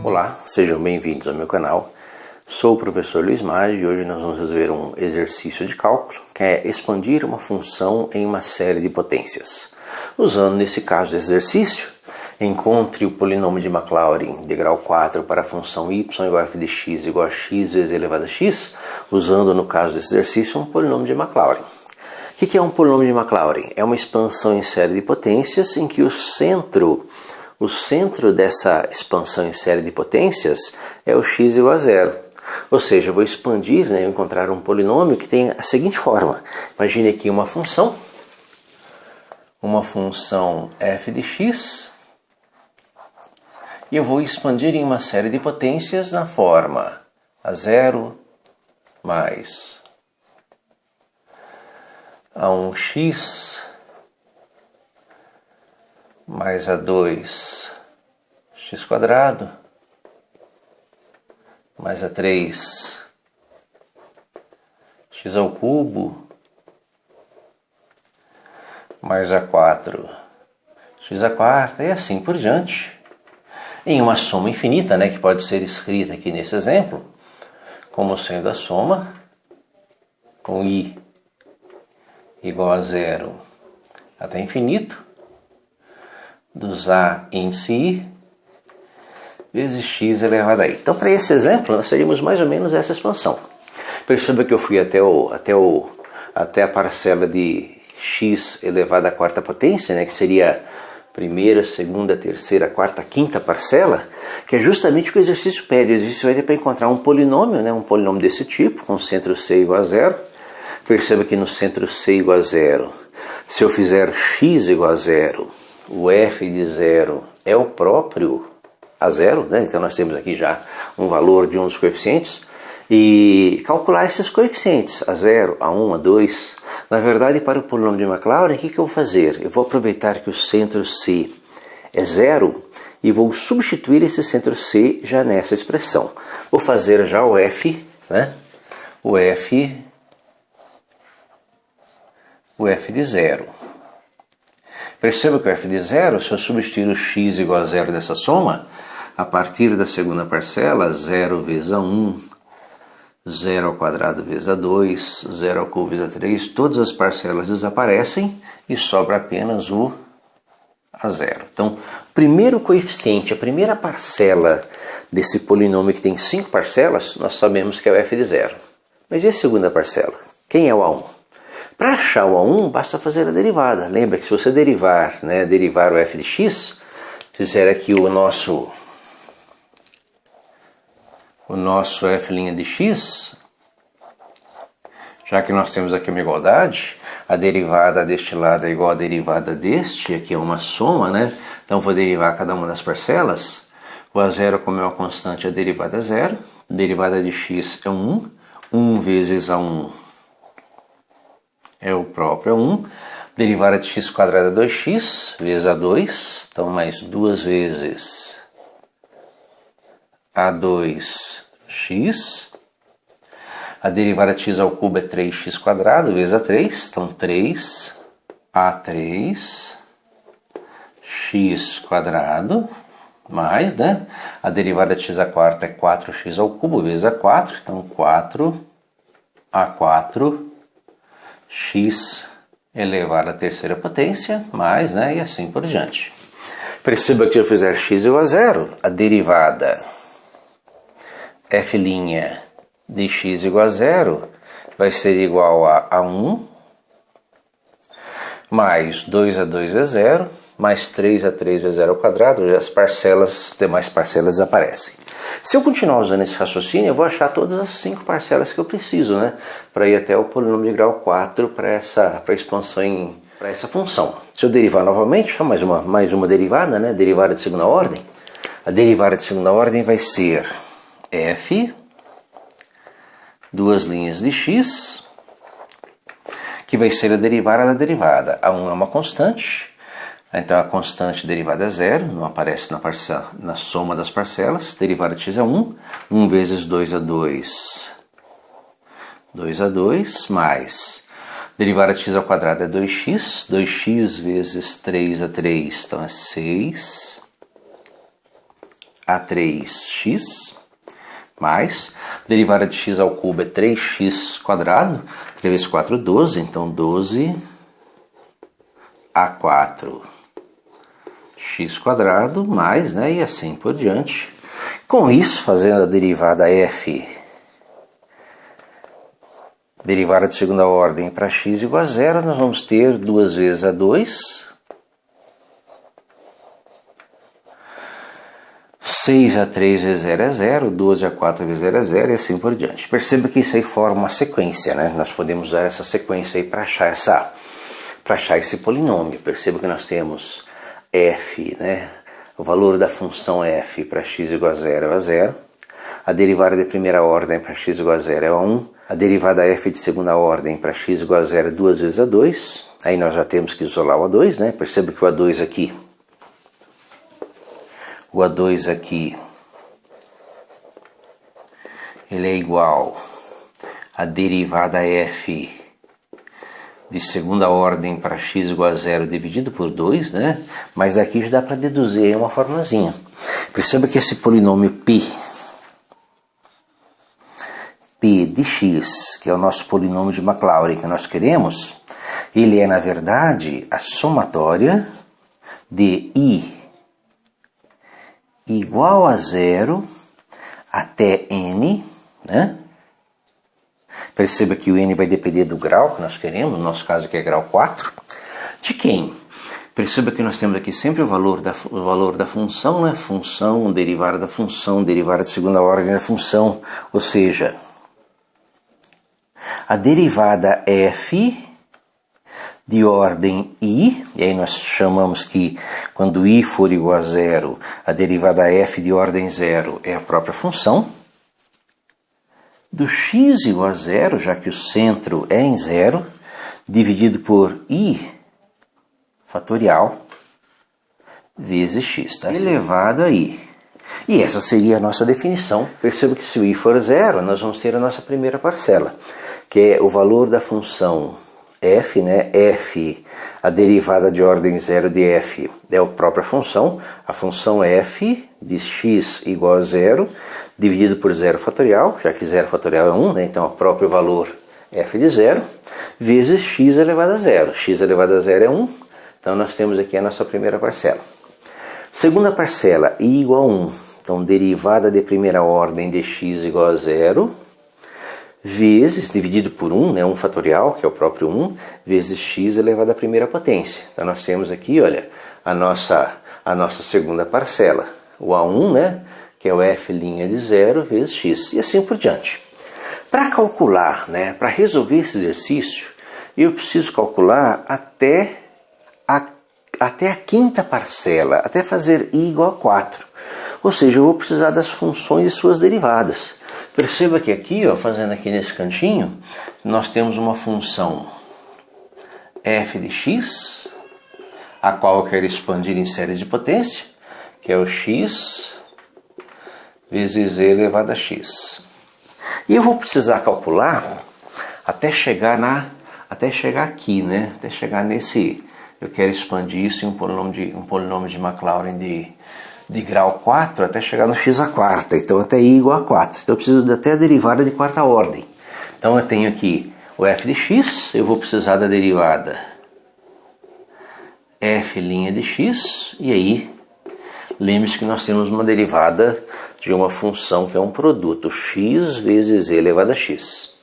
Olá, sejam bem-vindos ao meu canal. Sou o professor Luiz Maggi e hoje nós vamos resolver um exercício de cálculo que é expandir uma função em uma série de potências. Usando nesse caso esse exercício, encontre o polinômio de Maclaurin de grau 4 para a função y igual a f de x igual a x vezes elevado a x, usando no caso desse exercício um polinômio de Maclaurin. O que é um polinômio de Maclaurin? É uma expansão em série de potências em que o centro dessa expansão em série de potências é o x igual a zero. Ou seja, eu vou expandir, encontrar um polinômio que tem a seguinte forma. Imagine aqui uma função f de x, e eu vou expandir em uma série de potências na forma a0 mais a1x mais a2 x quadrado mais a3 x ao cubo mais a4 x à quarta e assim por diante, em uma soma infinita, que pode ser escrita aqui nesse exemplo como sendo a soma com i igual a zero até infinito dos a índice i vezes x elevado a i. Então, para esse exemplo, nós teríamos mais ou menos essa expansão. Perceba que eu fui até a parcela de x elevado à quarta potência, que seria a primeira, segunda, terceira, quarta, quinta parcela, que é justamente o que o exercício pede. O exercício pede para encontrar um polinômio, um polinômio desse tipo, com centro c igual a zero. Perceba que no centro c igual a zero, se eu fizer x igual a zero, o f de zero é o próprio a zero, então nós temos aqui já um valor de um dos coeficientes, e calcular esses coeficientes, a0, a1, a2. Na verdade, para o polinômio de Maclaurin, o que eu vou fazer? Eu vou aproveitar que o centro C é zero e vou substituir esse centro C já nessa expressão. Vou fazer já o f, o f de zero. Perceba que o f de zero, se eu substituir o x igual a zero dessa soma, a partir da segunda parcela, 0 vezes a1, 0 ao quadrado vezes a2, 0 ao cubo vezes a3, todas as parcelas desaparecem e sobra apenas o a0. Então, o primeiro coeficiente, a primeira parcela desse polinômio que tem 5 parcelas, nós sabemos que é o f de zero. Mas e a segunda parcela? Quem é o a1? Para achar o a1, basta fazer a derivada. Lembra que se você derivar o f de x, fizer aqui o nosso f' de x, já que nós temos aqui uma igualdade, a derivada deste lado é igual à derivada deste, aqui é uma soma, Então vou derivar cada uma das parcelas. O a0, como é uma constante, a derivada é zero. A derivada de x é 1. 1 vezes a1 é o próprio a1. Derivada de x quadrado é 2x vezes a2. Então mais 2 vezes a2x. A derivada de x ao cubo é 3x quadrado vezes a3. Então 3a3 x quadrado mais, a derivada de x à quarta é 4x ao cubo vezes a4. Então 4a4 x elevado à terceira potência mais, e assim por diante. Perceba que se eu fizer x igual a zero, a derivada f' de x igual a zero vai ser igual a 1 mais 2a2 vezes zero mais 3a3 vezes zero ao quadrado, as demais parcelas desaparecem. Se eu continuar usando esse raciocínio, eu vou achar todas as 5 parcelas que eu preciso, para ir até o polinômio de grau 4 para a expansão para essa função. Se eu derivar novamente, só mais uma derivada, derivada de segunda ordem. A derivada de segunda ordem vai ser f, duas linhas de x, que vai ser a derivada da derivada. A1 é uma constante, então a constante derivada é zero, não aparece na soma das parcelas. Derivada de x é 1, 1 vezes 2a2, 2a2, mais Derivada de x ao quadrado é 2x. 2x vezes 3 a 3, então é 6 a 3x. Mais, derivada de x ao cubo é 3x quadrado. 3 vezes 4, 12, então 12 a 4 x quadrado, mais, né, e assim por diante. Com isso, fazendo a derivada f, derivada de segunda ordem para x igual a zero, nós vamos ter 2 vezes a 2, 6 a 3 vezes 0 é 0, 12 a 4 vezes 0 é 0 e assim por diante. Perceba que isso aí forma uma sequência, né? Nós podemos usar essa sequência aí para achar esse polinômio. Perceba que nós temos f, né? O valor da função f para x igual a 0 é 0. A derivada de primeira ordem para x igual a 0 é 1. A derivada f de segunda ordem para x igual a 0 é 2 vezes a2. Aí nós já temos que isolar o a2, né? Perceba que o a2 aqui, ele é igual a derivada f de segunda ordem para x igual a 0 dividido por 2, né? Mas aqui já dá para deduzir uma formulazinha. Perceba que esse polinômio π de x, que é o nosso polinômio de Maclaurin que nós queremos, ele é, na verdade, a somatória de i igual a 0 até n, né? Perceba que o n vai depender do grau que nós queremos, no nosso caso aqui é grau 4. De quem? Perceba que nós temos aqui sempre o valor da função, né? Função, derivada da função, derivada de segunda ordem da função, ou seja, a derivada f de ordem i, e aí nós chamamos que quando i for igual a 0, a derivada f de ordem 0 é a própria função, do x igual a 0, já que o centro é em 0, dividido por i fatorial vezes x, tá? Elevado a i. E essa seria a nossa definição. Perceba que se o i for 0, nós vamos ter a nossa primeira parcela, que é o valor da função f, né? F, a derivada de ordem 0 de f é a própria função, a função f de x igual a 0, dividido por 0 fatorial, já que 0 fatorial é 1, né? Então o próprio valor f de 0, vezes x elevado a 0. X elevado a 0 é 1, então nós temos aqui a nossa primeira parcela. Segunda parcela, i igual a 1, então derivada de primeira ordem de x igual a 0, vezes, dividido por 1, né, 1 fatorial, que é o próprio 1, vezes x elevado à primeira potência. Então nós temos aqui, olha, a nossa segunda parcela, o a1, né, que é o f' de 0 vezes x, e assim por diante. Para calcular, né, para resolver esse exercício, eu preciso calcular até a quinta parcela, até fazer i igual a 4. Ou seja, eu vou precisar das funções e suas derivadas. Perceba que aqui, ó, fazendo aqui nesse cantinho, nós temos uma função f de x, a qual eu quero expandir em séries de potência, que é o x vezes z elevado a x. E eu vou precisar calcular até chegar aqui, né? Até chegar nesse, eu quero expandir isso em um polinômio de Maclaurin de grau 4 até chegar no x à quarta, então até i igual a 4. Então eu preciso até a derivada de quarta ordem. Então eu tenho aqui o f de x, eu vou precisar da derivada f' de x, e aí lembre-se que nós temos uma derivada de uma função que é um produto, x vezes z elevado a x.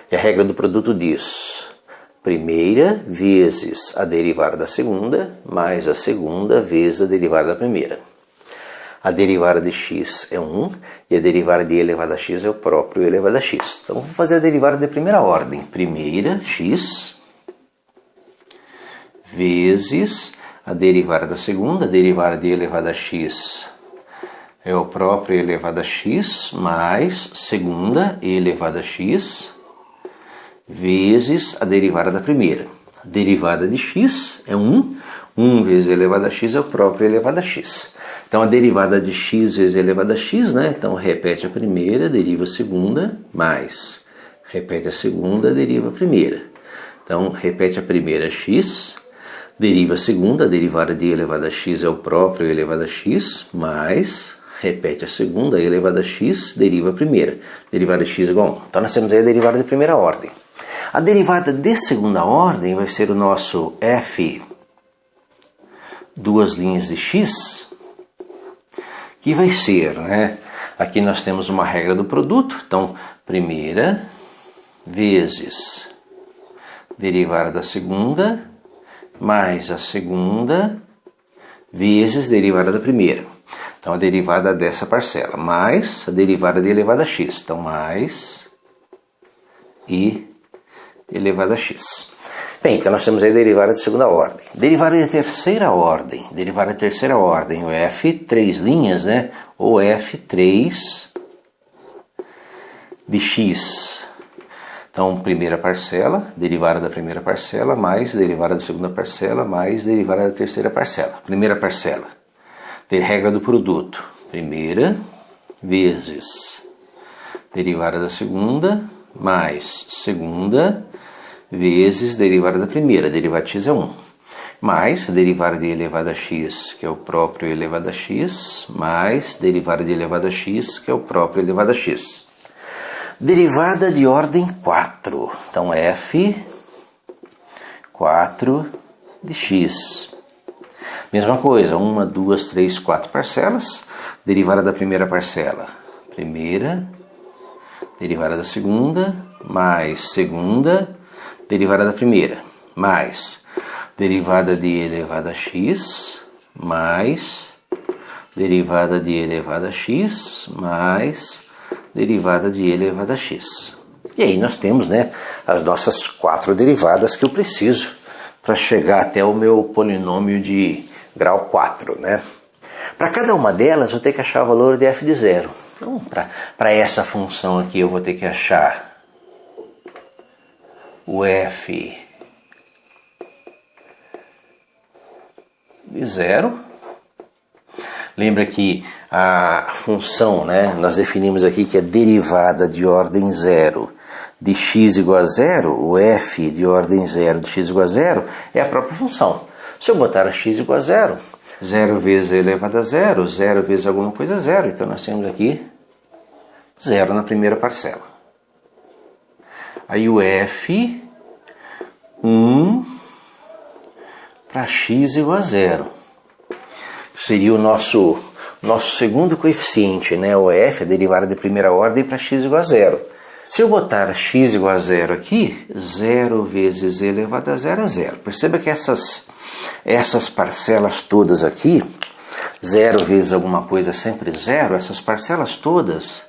E a regra do produto diz: primeira vezes a derivada da segunda, mais a segunda vezes a derivada da primeira. A derivada de x é 1 e a derivada de e elevado a x é o próprio e elevado a x. Então vamos fazer a derivada de primeira ordem. Primeira, x, vezes a derivada da segunda, a derivada de e elevado a x é o próprio e elevado a x, mais segunda e elevado a x, vezes a derivada da primeira. A derivada de x é 1, 1 vezes e elevado a x é o próprio e elevado a x. Então a derivada de x vezes e elevado a x, né? Então repete a primeira, deriva a segunda, mais repete a segunda, deriva a primeira. Então, repete a primeira x, deriva a segunda, a derivada de e elevado a x é o próprio e elevado a x, mais, repete a segunda, e elevado a x, deriva a primeira. Derivada de x igual a 1. Então, nós temos aí a derivada de primeira ordem. A derivada de segunda ordem vai ser o nosso f, duas linhas de x, que vai ser, né? Aqui nós temos uma regra do produto, então, primeira vezes derivada da segunda, mais a segunda vezes derivada da primeira. Então, a derivada dessa parcela, mais a derivada de elevado a x. Então, mais e elevado a x. Bem, então nós temos aí a derivada de segunda ordem. Derivada de terceira ordem. Derivada de terceira ordem, o f, três linhas, né? Ou f3 de x. Então, primeira parcela, derivada da primeira parcela, mais derivada da segunda parcela, mais derivada da terceira parcela. Primeira parcela, regra do produto. Primeira vezes derivada da segunda, mais segunda vezes derivada da primeira. Derivada de x é 1. Mais a derivada de elevado a x, que é o próprio elevado a x, mais derivada de elevado a x, que é o próprio elevado a x. Derivada de ordem 4. Então, f 4 de x. Mesma coisa, 1, 2, 3, 4 parcelas. Derivada da primeira parcela. Primeira, derivada da segunda, mais segunda, derivada da primeira. Mais derivada de elevado a x, mais derivada de elevado a x, mais derivada de elevado a x. E aí nós temos, né, as nossas 4 derivadas que eu preciso para chegar até o meu polinômio de grau 4, né? Para cada uma delas eu vou ter que achar o valor de f de 0. Então, para essa função aqui eu vou ter que achar o f de 0. Lembra que a função, né, nós definimos aqui que a derivada de ordem 0 de x igual a 0, o f de ordem 0 de x igual a 0 é a própria função. Se eu botar a x igual a 0, 0 vezes e elevado a 0, 0 vezes alguma coisa 0, então nós temos aqui 0 na primeira parcela. Aí o f 1 para x igual a 0. Seria o nosso segundo coeficiente, né? O f, a derivada de primeira ordem, para x igual a 0. Se eu botar x igual a 0 aqui, 0 vezes e elevado a 0 é 0. Perceba que essas parcelas todas aqui, 0 vezes alguma coisa é sempre 0, essas parcelas todas,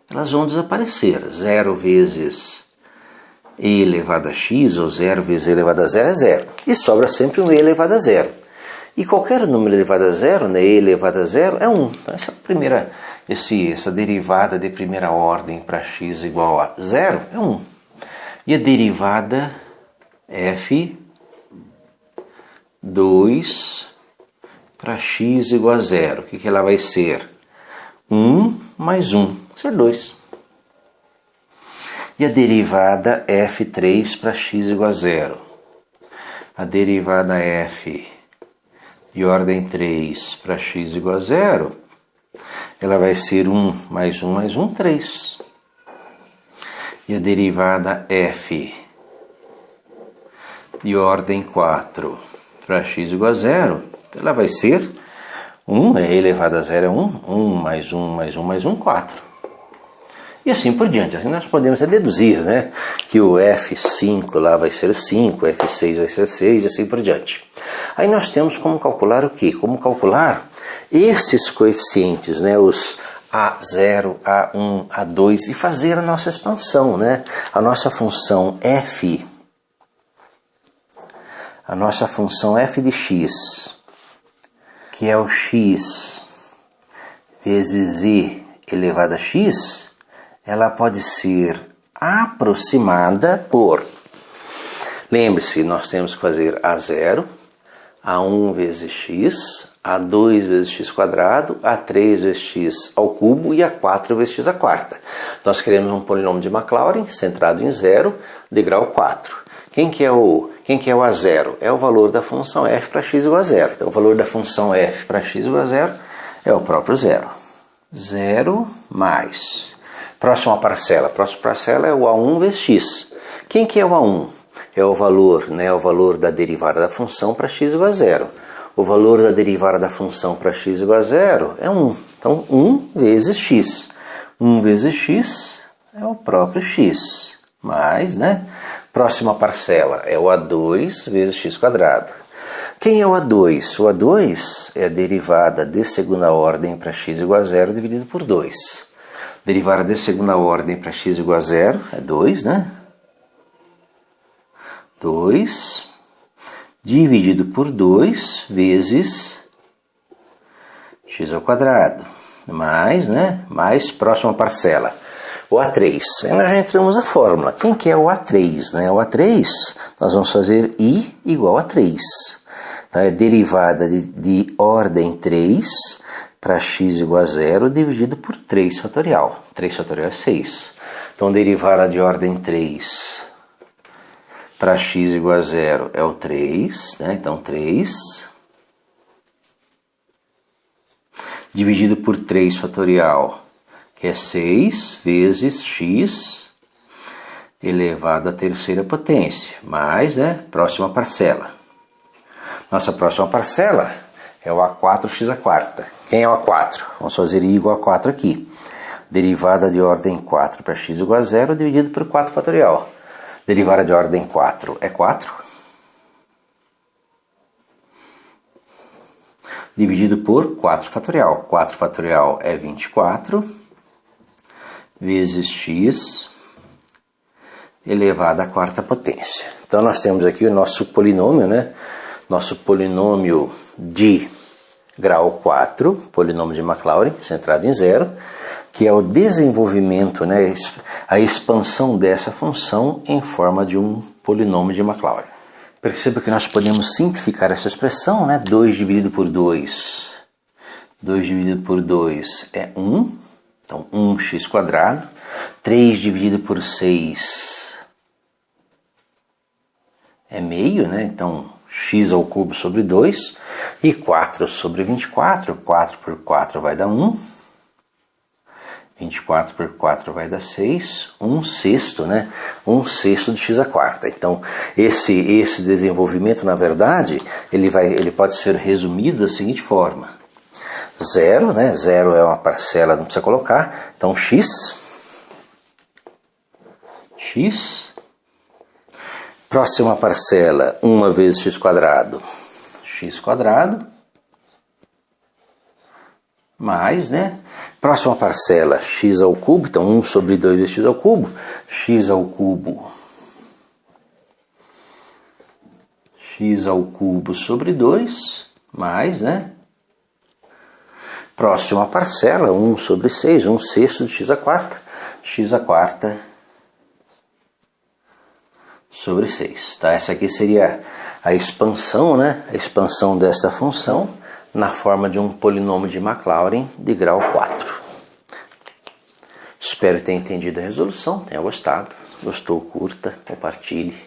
elas vão desaparecer. 0 vezes e elevado a x, ou 0 vezes e elevado a 0 é 0. E sobra sempre um e elevado a 0. E qualquer número elevado a 0, né, e elevado a 0, é 1. Então, essa derivada de primeira ordem para x igual a 0 é 1. E a derivada f 2 para x igual a 0. O que ela vai ser? 1 mais 1, vai ser 2. E a derivada f3 para x igual a 0. A derivada f de ordem 3 para x igual a 0, ela vai ser 1 mais 1 mais 1, 3. E a derivada f de ordem 4 para x igual a 0, ela vai ser 1 elevado a 0 é 1, 1 mais 1 mais 1 mais 1, 4. E assim por diante. Assim nós podemos deduzir, né, que o f5 lá vai ser 5, o f6 vai ser 6 e assim por diante. Aí nós temos como calcular o quê? Como calcular esses coeficientes, né, os A0, A1, A2 e fazer a nossa expansão, né? A nossa função f, de x, que é o x vezes e elevado a x, ela pode ser aproximada por... Lembre-se, nós temos que fazer A0, A1 vezes x, A2 vezes x quadrado, A3 vezes x ao cubo e A4 vezes x à quarta. Nós queremos um polinômio de Maclaurin centrado em 0 de grau 4, Quem que é o A0? É o valor da função f para x igual a zero. Então o valor da função f para x igual a zero é o próprio zero. 0 mais. Próxima parcela. Próxima parcela é o A1 vezes x. Quem que é o A1? É o valor, né, o valor da derivada da função para x igual a zero. O valor da derivada da função para x igual a zero é 1. Então 1 vezes x. 1 vezes x é o próprio x. Mais, né? Próxima parcela é o A2 vezes x quadrado. Quem é o A2? O A2 é a derivada de segunda ordem para x igual a zero dividido por 2. Derivada de segunda ordem para x igual a zero é 2, né? 2 dividido por 2 vezes x ao quadrado. Mais, né? Mais próxima parcela. O A3. Aí nós já entramos na fórmula. Quem que é o A3? Né? O A3, nós vamos fazer I igual a 3. Então é derivada de ordem 3 para x igual a zero dividido por 3 fatorial. 3 fatorial é 6. Então derivada de ordem 3 para x igual a zero é o 3. Né? Então 3 dividido por 3 fatorial, que é 6 vezes x elevado à terceira potência, mais, né, próxima parcela. Nossa próxima parcela é o A4x à quarta. Quem é o A4? Vamos fazer I igual a 4 aqui. Derivada de ordem 4 para x igual a zero dividido por 4 fatorial. Derivada de ordem 4 é 4. Dividido por 4 fatorial. 4 fatorial é 24. Vezes x elevado à quarta potência. Então nós temos aqui o nosso polinômio, né? Nosso polinômio de grau 4, polinômio de Maclaurin, centrado em zero, que é o desenvolvimento, né? A expansão dessa função em forma de um polinômio de Maclaurin. Perceba que nós podemos simplificar essa expressão, né? 2 dividido por 2. 2 dividido por 2 é 1. Então, 1x quadrado. 3 dividido por 6 é meio, né? Então, x ao cubo sobre 2. E 4 sobre 24. 4 por 4 vai dar 1. 24 por 4 vai dar 6. 1 sexto, né? 1 sexto de x à quarta. Então, esse desenvolvimento, na verdade, ele pode ser resumido da seguinte forma. 0, né? 0 é uma parcela, não precisa colocar. Então, x. Próxima parcela, 1 vezes x quadrado. X quadrado. Mais, né? Próxima parcela, x ao cubo. Então, 1 sobre 2 vezes x ao cubo. X ao cubo. X ao cubo sobre 2. Mais, né? Próxima parcela, 1 sobre 6, 1 sexto de x à quarta. X à quarta sobre 6. Tá? Essa aqui seria a expansão, né? A expansão desta função na forma de um polinômio de Maclaurin de grau 4. Espero ter entendido a resolução, tenha gostado. Gostou, curta, compartilhe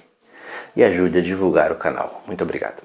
e ajude a divulgar o canal. Muito obrigado.